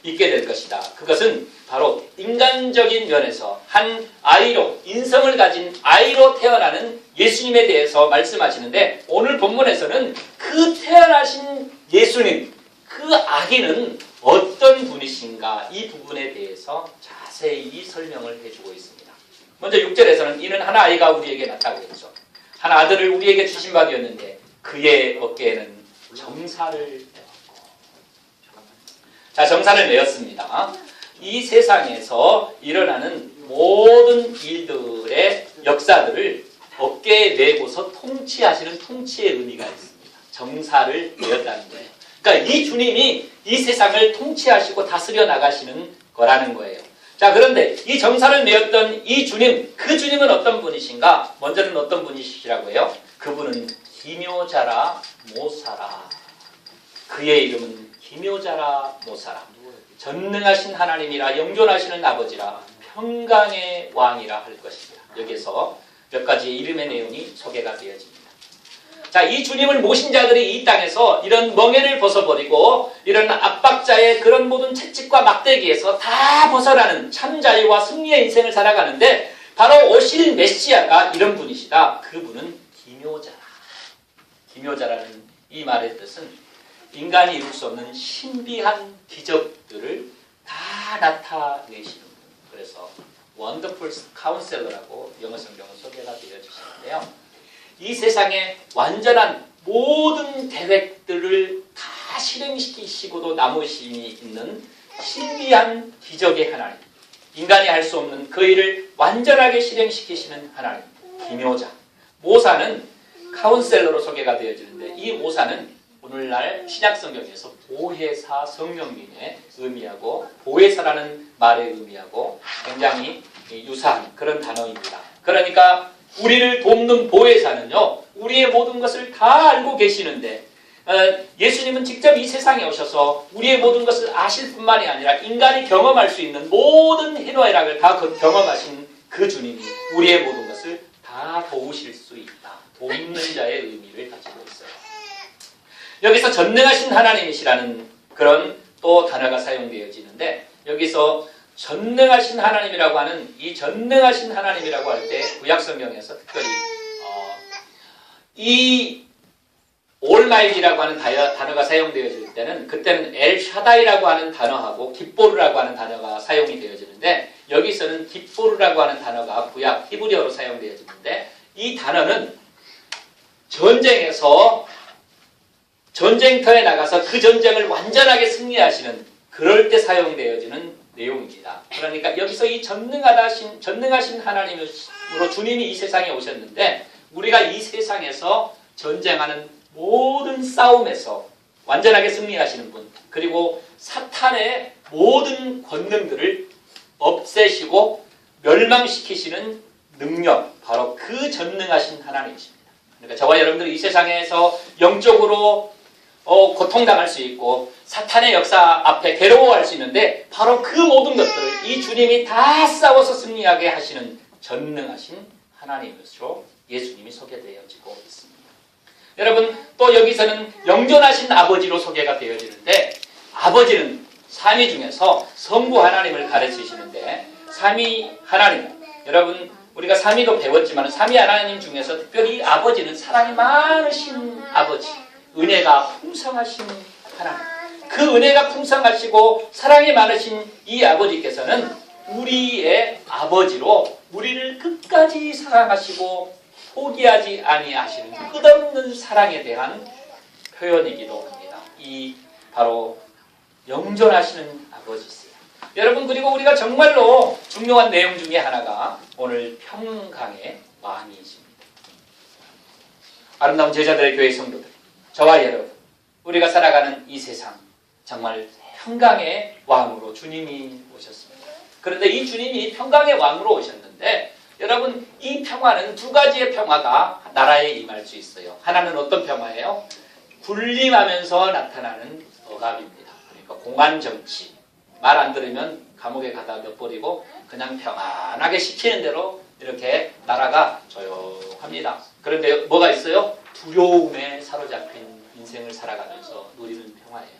있게 될 것이다. 그것은 바로 인간적인 면에서 한 아이로, 인성을 가진 아이로 태어나는 예수님에 대해서 말씀하시는데, 오늘 본문에서는 그 태어나신 예수님, 그 아기는 어떤 분이신가, 이 부분에 대해서 자세히 설명을 해주고 있습니다. 먼저 6절에서는 이는 한 아이가 우리에게 낳다고 했죠. 한 아들을 우리에게 주신 바 되었는데 그의 어깨에는 정사를 내었고. 자, 정사를 내었습니다. 이 세상에서 일어나는 모든 일들의 역사들을 어깨에 메고서 통치하시는 통치의 의미가 있습니다. 정사를 내었다는 거예요. 그러니까 이 주님이 이 세상을 통치하시고 다스려 나가시는 거라는 거예요. 자, 그런데 이 정사를 내었던 이 주님, 그 주님은 어떤 분이신가? 먼저는 어떤 분이시라고 해요? 그분은 기묘자라 모사라. 그의 이름은 기묘자라 모사라. 전능하신 하나님이라, 영존하시는 아버지라, 평강의 왕이라 할 것입니다. 여기서 몇 가지 이름의 내용이 소개가 되어집니다. 자, 이 주님을 모신 자들이 이 땅에서 이런 멍에를 벗어버리고 이런 압박자의 그런 모든 채찍과 막대기에서 다 벗어나는 참 자유와 승리의 인생을 살아가는데, 바로 오실 메시아가 이런 분이시다. 그분은 기묘자라. 기묘자라는 이 말의 뜻은 인간이 이룰 수 없는 신비한 기적들을 다 나타내시는 분. 그래서 Wonderful Counselor라고 영어 성경은 소개가 되어주시는데요. 이 세상의 완전한 모든 계획들을 다 실행시키시고도 남으심이 있는 신비한 기적의 하나님, 인간이 할 수 없는 그 일을 완전하게 실행시키시는 하나님, 기묘자. 모사는 카운셀러로 소개가 되어지는데, 이 모사는 오늘날 신약성경에서 보혜사, 성령님의 의미하고 보혜사라는 말의 의미하고 굉장히 유사한 그런 단어입니다. 그러니까 우리를 돕는 보혜사는요, 우리의 모든 것을 다 알고 계시는데, 예수님은 직접 이 세상에 오셔서 우리의 모든 것을 아실 뿐만이 아니라 인간이 경험할 수 있는 모든 희노애락을 다 경험하신 그 주님이 우리의 모든 것을 다 도우실 수 있다. 돕는 자의 의미를 가지고 있어요. 여기서 전능하신 하나님이시라는 그런 또 단어가 사용되어지는데, 여기서 전능하신 하나님이라고 하는 이 전능하신 하나님이라고 할 때 구약성경에서 특별히 이 올마이티라고 하는 단어가 사용되어질 때는, 그때는 엘샤다이라고 하는 단어하고 깃보르라고 하는 단어가 사용이 되어지는데, 여기서는 깃보르라고 하는 단어가 구약 히브리어로 사용되어지는데, 이 단어는 전쟁터에 나가서 그 전쟁을 완전하게 승리하시는, 그럴 때 사용되어지는 내용입니다. 그러니까 여기서 이 전능하신 하나님으로 주님이 이 세상에 오셨는데, 우리가 이 세상에서 전쟁하는 모든 싸움에서 완전하게 승리하시는 분, 그리고 사탄의 모든 권능들을 없애시고 멸망시키시는 능력, 바로 그 전능하신 하나님이십니다. 그러니까 저와 여러분들이 이 세상에서 영적으로 고통당할 수 있고 사탄의 역사 앞에 괴로워할 수 있는데, 바로 그 모든 것들을 이 주님이 다 싸워서 승리하게 하시는 전능하신 하나님으로 예수님이 소개되어지고 있습니다. 여러분, 또 여기서는 영존하신 아버지로 소개가 되어지는데, 아버지는 삼위 중에서 성부 하나님을 가르치시는데, 삼위 하나님, 여러분 우리가 삼위도 배웠지만 삼위 하나님 중에서 특별히 아버지는 사랑이 많으신 아버지, 은혜가 풍성하신 하나님, 그 은혜가 풍성하시고 사랑이 많으신 이 아버지께서는 우리의 아버지로 우리를 끝까지 사랑하시고 포기하지 아니하시는 끝없는 사랑에 대한 표현이기도 합니다. 이 바로 영존하시는 아버지세요. 여러분, 그리고 우리가 정말로 중요한 내용 중에 하나가 오늘 평강의 왕이십니다. 아름다운 제자들의 교회 성도들, 저와 여러분, 우리가 살아가는 이 세상, 정말 평강의 왕으로 주님이 오셨습니다. 그런데 이 주님이 평강의 왕으로 오셨는데, 여러분, 이 평화는 두 가지의 평화가 나라에 임할 수 있어요. 하나는 어떤 평화예요? 군림하면서 나타나는 억압입니다. 그러니까 공안정치, 말 안 들으면 감옥에 가다 몇 버리고 그냥 평안하게 시키는 대로 이렇게 나라가 조용합니다. 그런데 뭐가 있어요? 두려움에 사로잡힌 인생을 살아가면서 누리는 평화예요.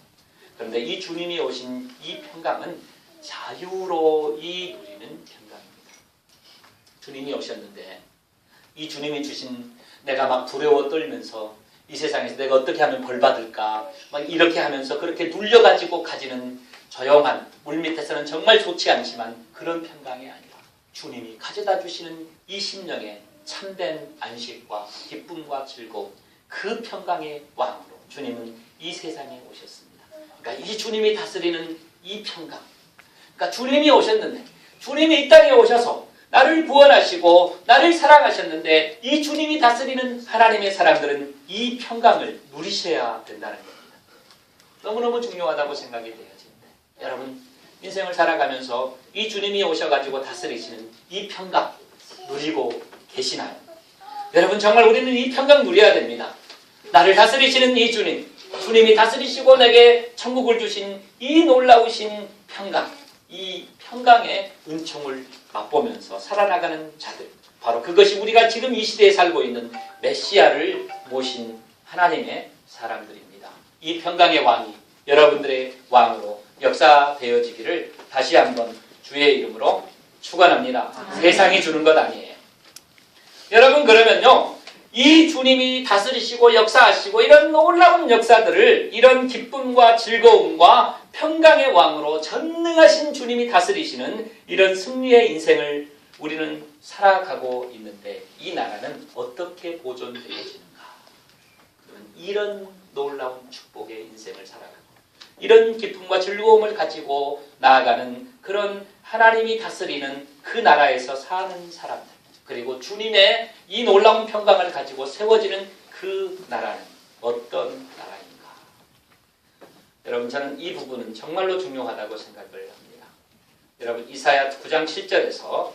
그런데 이 주님이 오신 이 평강은 자유로이 누리는 평강입니다. 주님이 오셨는데 이 주님이 주신 내가 막 두려워 떨면서 이 세상에서 내가 어떻게 하면 벌 받을까 막 이렇게 하면서 그렇게 눌려가지고 가지는 조용한 물밑에서는 정말 좋지 않지만 그런 평강이 아니라 주님이 가져다 주시는 이 심령의 참된 안식과 기쁨과 즐거움 그 평강의 왕으로 주님은 이 세상에 오셨습니다. 그러니까 이 주님이 다스리는 이 평강, 그러니까 주님이 오셨는데 주님이 이 땅에 오셔서 나를 구원하시고 나를 사랑하셨는데 이 주님이 다스리는 하나님의 사람들은 이 평강을 누리셔야 된다는 겁니다. 너무너무 중요하다고 생각이 되어지는데 여러분 인생을 살아가면서 이 주님이 오셔가지고 다스리시는 이 평강 누리고 계시나요? 여러분 정말 우리는 이 평강 누려야 됩니다. 나를 다스리시는 이 주님, 주님이 다스리시고 내게 천국을 주신 이 놀라우신 평강, 이 평강의 은총을 맛보면서 살아나가는 자들, 바로 그것이 우리가 지금 이 시대에 살고 있는 메시아를 모신 하나님의 사람들입니다. 이 평강의 왕이 여러분들의 왕으로 역사되어지기를 다시 한번 주의 이름으로 축원합니다. 세상이 주는 것 아니에요. 여러분 그러면요, 이 주님이 다스리시고 역사하시고 이런 놀라운 역사들을 이런 기쁨과 즐거움과 평강의 왕으로 전능하신 주님이 다스리시는 이런 승리의 인생을 우리는 살아가고 있는데 이 나라는 어떻게 보존되어지는가? 이런 놀라운 축복의 인생을 살아가고 이런 기쁨과 즐거움을 가지고 나아가는 그런 하나님이 다스리는 그 나라에서 사는 사람들, 그리고 주님의 이 놀라운 평강을 가지고 세워지는 그 나라는 어떤 나라인가? 여러분 저는 이 부분은 정말로 중요하다고 생각을 합니다. 여러분 이사야 9장 7절에서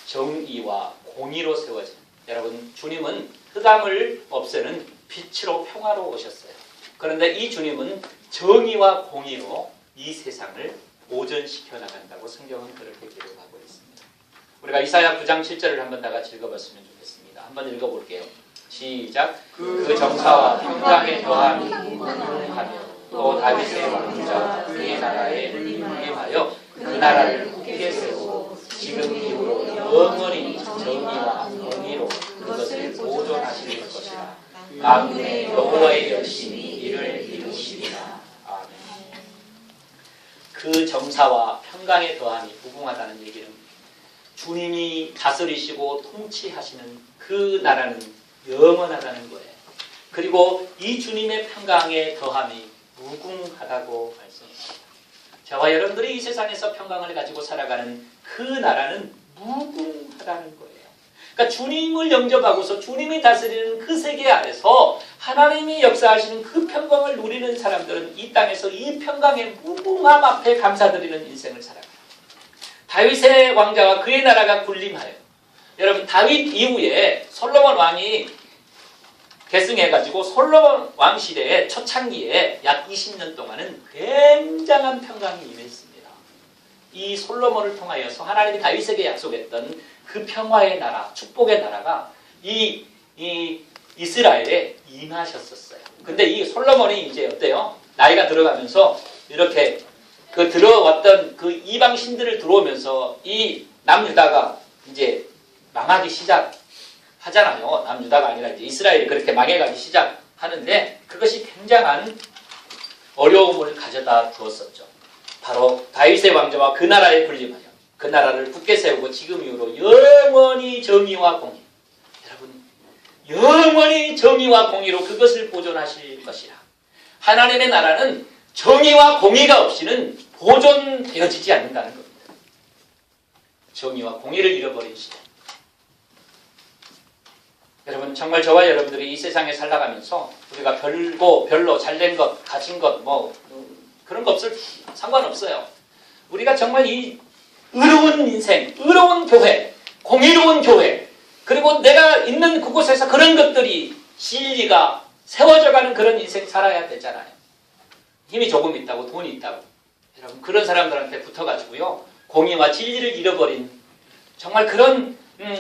정의와 공의로 세워진, 여러분 주님은 흑암을 없애는 빛으로 평화로 오셨어요. 그런데 이 주님은 정의와 공의로 이 세상을 보존시켜 나간다고 성경은 그렇게 기록하고 있습니다. 우리가 이사야 9장 7절을 한번 다 같이 읽어봤으면 좋겠습니다. 한번 읽어볼게요. 시작. 그 정사와 평강의 더함이 무궁하며 또 다윗의 왕자 그의 나라에 임하여 그 나라를 굳게 세우고 지금 이후로 영원히 정의와 공의로 그것을 보존하실 것이라. 만군의 여호와의 열심히 이를 이루시리라. 아멘. 그 정사와 평강의 더함이 무궁하다는 얘기는 주님이 다스리시고 통치하시는 그 나라는 영원하다는 거예요. 그리고 이 주님의 평강의 더함이 무궁하다고 말씀합니다. 저와 여러분들이 이 세상에서 평강을 가지고 살아가는 그 나라는 무궁하다는 거예요. 그러니까 주님을 영접하고서 주님이 다스리는 그 세계 아래서 하나님이 역사하시는 그 평강을 누리는 사람들은 이 땅에서 이 평강의 무궁함 앞에 감사드리는 인생을 살아가요. 다윗의 왕자와 그의 나라가 군림하여, 여러분 다윗 이후에 솔로몬 왕이 계승해가지고 솔로몬 왕 시대의 초창기에 약 20년 동안은 굉장한 평강이 임했습니다. 이 솔로몬을 통하여서 하나님이 다윗에게 약속했던 그 평화의 나라, 축복의 나라가 이 이스라엘에 임하셨었어요. 근데 이 솔로몬이 이제 어때요? 나이가 들어가면서 이렇게 그 들어왔던 그 이방 신들을 들어오면서 이 남유다가 이제 망하기 시작하잖아요. 남유다가 아니라 이제 이스라엘이 그렇게 망해가기 시작하는데 그것이 굉장한 어려움을 가져다 주었었죠. 바로 다윗의 왕자와 그 나라에 군림하여 그 나라를 굳게 세우고 지금 이후로 영원히 정의와 공의, 여러분 영원히 정의와 공의로 그것을 보존하실 것이라. 하나님의 나라는 정의와 공의가 없이는 보존되어지지 않는다는 겁니다. 정의와 공의를 잃어버린 시대. 여러분 정말 저와 여러분들이 이 세상에 살아가면서 우리가 별로 잘된 것, 가진 것 뭐 그런 거 상관없어요. 우리가 정말 이 의로운 인생, 의로운 교회, 공의로운 교회, 그리고 내가 있는 그곳에서 그런 것들이 진리가 세워져가는 그런 인생 살아야 되잖아요. 힘이 조금 있다고 돈이 있다고 여러분 그런 사람들한테 붙어가지고요 공의와 진리를 잃어버린 정말 그런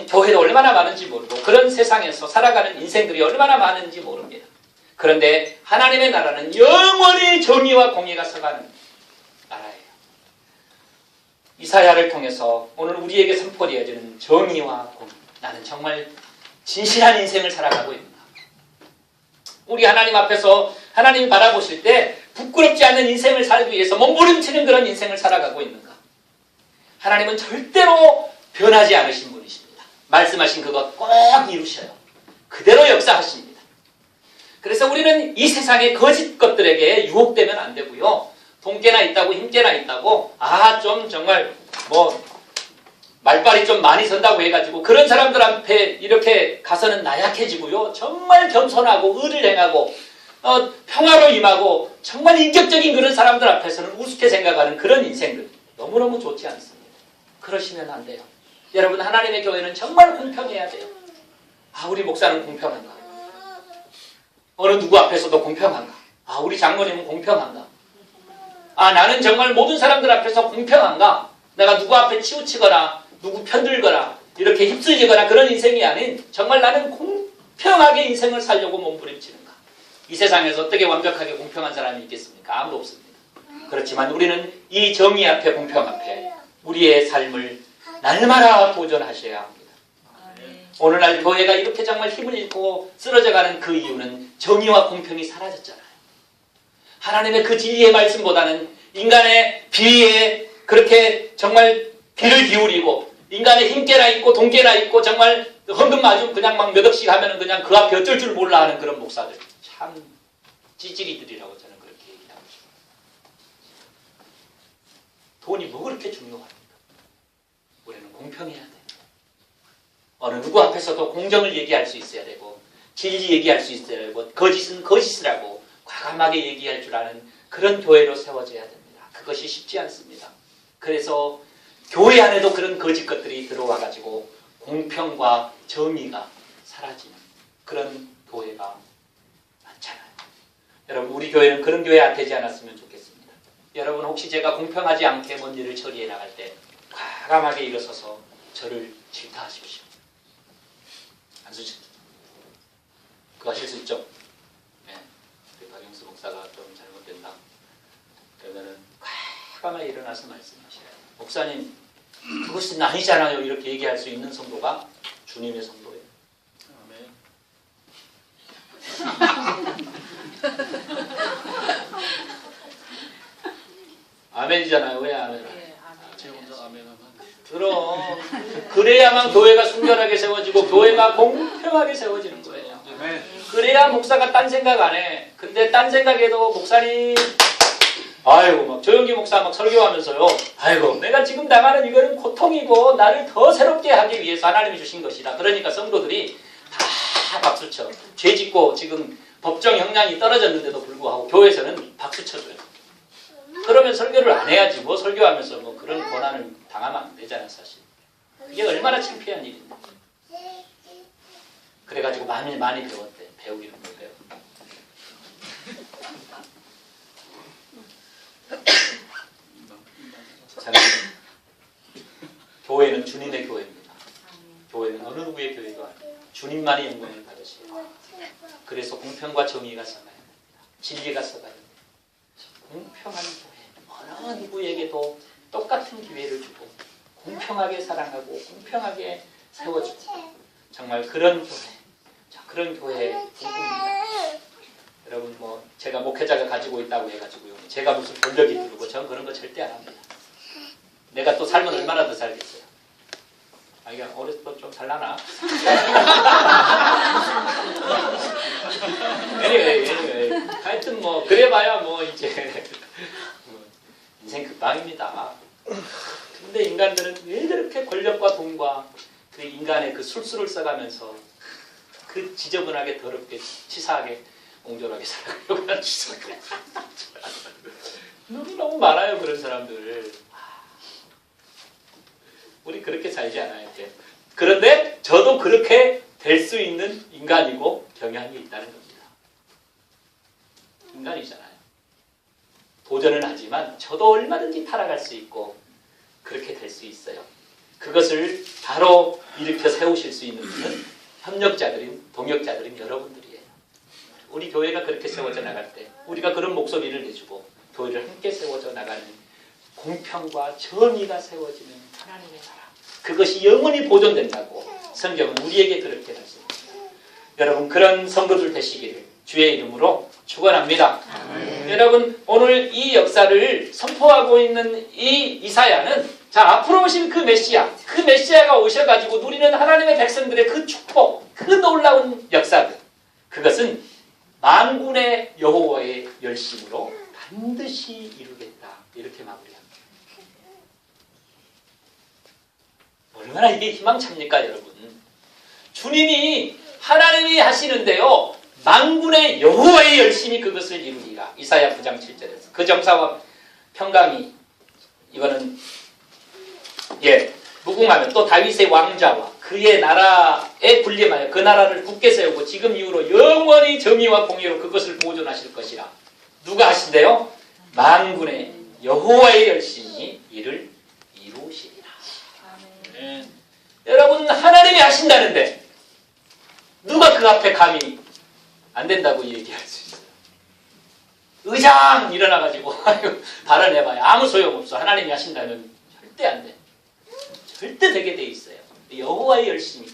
교회도 얼마나 많은지 모르고 그런 세상에서 살아가는 인생들이 얼마나 많은지 모릅니다. 그런데 하나님의 나라는 영원히 정의와 공의가 서가는 나라예요. 이사야를 통해서 오늘 우리에게 선포되어지는 정의와 공의. 나는 정말 진실한 인생을 살아가고 있는가? 우리 하나님 앞에서 하나님이 바라보실 때 부끄럽지 않은 인생을 살기 위해서 몸부림치는 그런 인생을 살아가고 있는가? 하나님은 절대로 변하지 않으신 분이십니다. 말씀하신 그것 꼭 이루셔요. 그대로 역사하십니다. 그래서 우리는 이 세상의 거짓 것들에게 유혹되면 안 되고요. 돈깨나 있다고 힘깨나 있다고 좀 정말 말빨이 좀 많이 선다고 해가지고 그런 사람들 앞에 이렇게 가서는 나약해지고요. 정말 겸손하고 의를 행하고 평화로 임하고 정말 인격적인 그런 사람들 앞에서는 우습게 생각하는 그런 인생들 너무너무 좋지 않습니다. 그러시면 안 돼요. 여러분 하나님의 교회는 정말 공평해야 돼요. 우리 목사는 공평한가? 어느 누구 앞에서도 공평한가? 우리 장로님은 공평한가? 나는 정말 모든 사람들 앞에서 공평한가? 내가 누구 앞에 치우치거나 누구 편들거나 이렇게 휩쓸리거나 그런 인생이 아닌 정말 나는 공평하게 인생을 살려고 몸부림치는가? 이 세상에서 어떻게 완벽하게 공평한 사람이 있겠습니까? 아무도 없습니다. 그렇지만 우리는 이 정의 앞에 공평 앞에 우리의 삶을 날마다 도전하셔야 합니다. 오늘날 교회가 이렇게 정말 힘을 잃고 쓰러져가는 그 이유는 정의와 공평이 사라졌잖아요. 하나님의 그 진리의 말씀보다는 인간의 비위에 그렇게 정말 귀를 기울이고 인간의 힘께나 있고 돈께나 있고 정말 헌금 마주 그냥 막 몇 억씩 하면은 그냥 그 앞에 어쩔 줄 몰라 하는 그런 목사들 참 찌질이들이라고 저는 그렇게 얘기하고 싶어요. 돈이 뭐 그렇게 중요합니까? 우리는 공평해야 돼요. 어느 누구 앞에서도 공정을 얘기할 수 있어야 되고 진리 얘기할 수 있어야 되고 거짓은 거짓이라고 과감하게 얘기할 줄 아는 그런 교회로 세워져야 됩니다. 그것이 쉽지 않습니다. 그래서 교회 안에도 그런 거짓 것들이 들어와가지고 공평과 정의가 사라지는 그런 교회가 많잖아요. 여러분 우리 교회는 그런 교회 되지 않았으면 좋겠습니다. 여러분 혹시 제가 공평하지 않게 뭔 일을 처리해 나갈 때 과감하게 일어서서 저를 질타하십시오. 안수지 그거 하실 수 있죠? 네. 박영수 목사가 좀 잘못된다. 그러면은 과감하게 일어나서 말씀하셔요. 목사님 그것은 아니잖아요. 이렇게 얘기할 수 있는 성도가 주님의 성도예요. 아멘이잖아요. 왜 아멘?
제가 먼저 아멘하면
그럼 그래야만 교회가 순결하게 세워지고 교회가 공평하게 세워지는 거예요. 그래야 목사가 딴 생각 안 해. 근데 딴 생각해도 목사님 아이고 막 조영기 목사 막 설교하면서요. 아이고 내가 지금 당하는 이거는 고통이고 나를 더 새롭게 하기 위해서 하나님이 주신 것이다. 그러니까 성도들이 다 박수쳐. 죄 짓고 지금 법정 형량이 떨어졌는데도 불구하고 교회에서는 박수 쳐줘요. 그러면 설교를 안 해야지 뭐 설교하면서 뭐 그런 고난을 당하면 안 되잖아 사실. 그게 얼마나 창피한 일인데. 그래가지고 많이 배웠대. 배우기는 못 배워. 교회는 주님의 교회입니다. 교회는 어느 누구의 교회도 아니에요. 주님만이 영광을 받으시고 그래서 공평과 정의가 서가야 됩니다. 진리가 서가야 됩니다. 공평한 교회 어느 누구에게도 똑같은 기회를 주고 공평하게 사랑하고 공평하게 세워주고 정말 그런 교회의 꿈입니다. 여러분 뭐 제가 목회자가 가지고 있다고 해가지고요. 제가 무슨 권력이 들고 전 그런 거 절대 안 합니다. 내가 또 살면 얼마나 더 살겠어요. 이게 어렸을 때 좀 살라나? anyway. 하여튼 뭐 그래봐야 뭐 이제 인생 급방입니다. 근데 인간들은 왜 그렇게 권력과 돈과 그 인간의 그 술수를 써가면서 그 지저분하게 더럽게 치사하게 옹졸하게 살아가려고 하는 너무 많아요 그런 사람들. 우리 그렇게 살지 않아요. 이렇게. 그런데 저도 그렇게 될 수 있는 인간이고 경향이 있다는 겁니다. 인간이잖아요. 도전은 하지만 저도 얼마든지 타락할 수 있고 그렇게 될 수 있어요. 그것을 바로 일으켜 세우실 수 있는 분은 협력자들인 동역자들인 여러분들이에요. 우리 교회가 그렇게 세워져 나갈 때 우리가 그런 목소리를 내주고 교회를 함께 세워져 나가는 공평과 정의가 세워지는 하나님의 나라, 그것이 영원히 보존된다고 성경은 우리에게 그렇게 말씀합니다. 여러분, 그런 성도들 되시기를 주의 이름으로 축원합니다. 여러분, 오늘 이 역사를 선포하고 있는 이 이사야는 자, 앞으로 오실 그 메시아가 오셔가지고 누리는 하나님의 백성들의 그 축복, 그 놀라운 역사들, 그것은 만군의 여호와의 열심으로 반드시 이루겠다, 이렇게 마무리합니다. 얼마나 이게 희망찹니까, 여러분? 주님이 하나님이 하시는데요, 만군의 여호와의 열심이 그것을 이루리라. 이사야 9장 7절에서 그 정사와 평강이, 이거는 무궁하면 또 다윗의 왕자와 그의 나라에 군림하여 그 나라를 굳게 세우고 지금 이후로 영원히 정의와 공의로 그것을 보존하실 것이라. 누가 하신대요? 만군의 여호와의 열심이 이를 이루시리라. 여러분, 하나님이 하신다는데 누가 그 앞에 감히 안 된다고 얘기할 수 있어요? 의장 일어나가지고 발언해봐야 아무 소용없어. 하나님이 하신다면 절대 안 돼. 절대 되게 돼 있어요. 여호와의 열심이.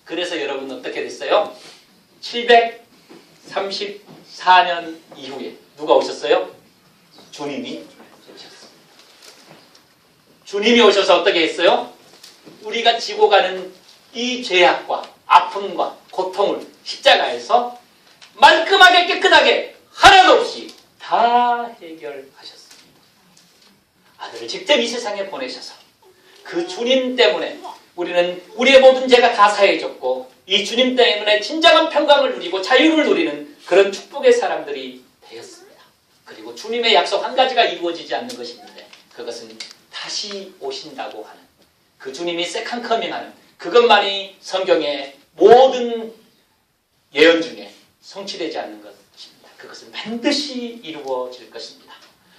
그래서 여러분 어떻게 됐어요? 734년 이후에 누가 오셨어요? 주님이 오셨어요. 주님이 오셔서 어떻게 했어요? 우리가 지고 가는 이 죄악과 아픔과 고통을 십자가에서 말끔하게 깨끗하게 하나도 없이 다 해결하셨습니다. 아들을 직접 이 세상에 보내셔서 그 주님 때문에 우리는 우리의 모든 죄가 다 사해졌고 이 주님 때문에 진정한 평강을 누리고 자유를 누리는 그런 축복의 사람들이 되었습니다. 그리고 주님의 약속 한 가지가 이루어지지 않는 것이 있는데 그것은 다시 오신다고 하는, 그 주님이 세컨 커밍하는 그것만이 성경의 모든 예언 중에 성취되지 않는 것입니다. 그것은 반드시 이루어질 것입니다.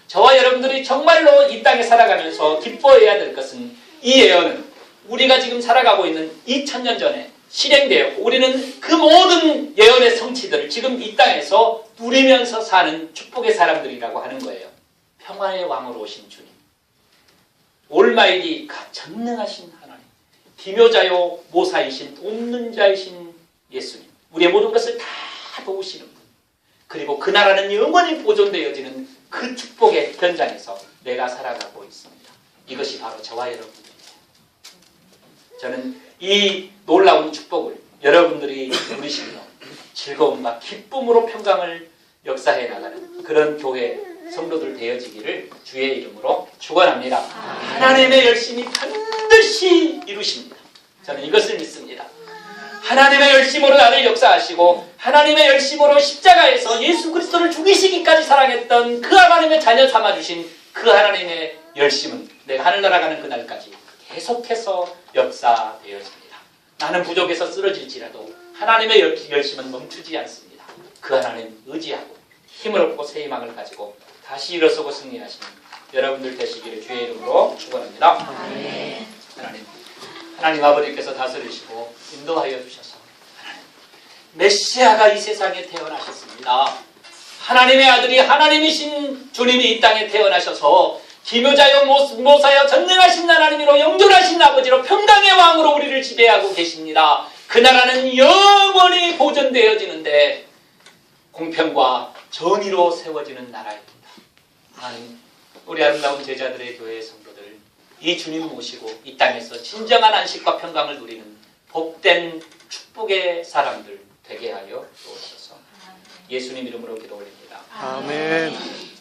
저와 여러분들이 정말로 이 땅에 살아가면서 기뻐해야 될 것은 이 예언은 우리가 지금 살아가고 있는 2000년 전에 실행되었고 우리는 그 모든 예언의 성취들을 지금 이 땅에서 누리면서 사는 축복의 사람들이라고 하는 거예요. 평화의 왕으로 오신 주님, 올마이디 전능하신 하나님, 기묘자요 모사이신 돕는 자이신 예수님, 우리의 모든 것을 다 도우시는 분, 그리고 그 나라는 영원히 보존되어지는 그 축복의 현장에서 내가 살아가고 있습니다. 이것이 바로 저와 여러분들입니다. 저는 이 놀라운 축복을 여러분들이 누리시며 즐거움과 기쁨으로 평강을 역사해 나가는 그런 교회 성도들 되어지기를 주의 이름으로 축원합니다. 하나님의 열심이 반드시 이루십니다. 저는 이것을 믿습니다. 하나님의 열심으로 나를 역사하시고 하나님의 열심으로 십자가에서 예수 그리스도를 죽이시기까지 사랑했던 그 하나님의 자녀 삼아주신 그 하나님의 열심은 내가 하늘나라 가는 그날까지 계속해서 역사되어집니다. 나는 부족해서 쓰러질지라도 하나님의 열심은 멈추지 않습니다. 그 하나님 의지하고 힘을 얻고 새 희망을 가지고 다시 일어서고 승리하시는 여러분들 되시기를 주의 이름으로 축원합니다. 하나님 아버지께서 다스리시고 인도하여 주셔서 하나님 메시아가 이 세상에 태어나셨습니다. 하나님의 아들이 하나님이신 주님이 이 땅에 태어나셔서 기묘자여 모사여 전능하신 하나님으로 영존하신 아버지로 평강의 왕으로 우리를 지배하고 계십니다. 그 나라는 영원히 보존되어지는데 공평과 정의로 세워지는 나라입니다. 하나님, 우리 아름다운 제자들의 교회의 성도들 이 주님 모시고 이 땅에서 진정한 안식과 평강을 누리는 복된 축복의 사람들 되게 하여 주옵소서. 예수님 이름으로 기도 올립니다.
아멘.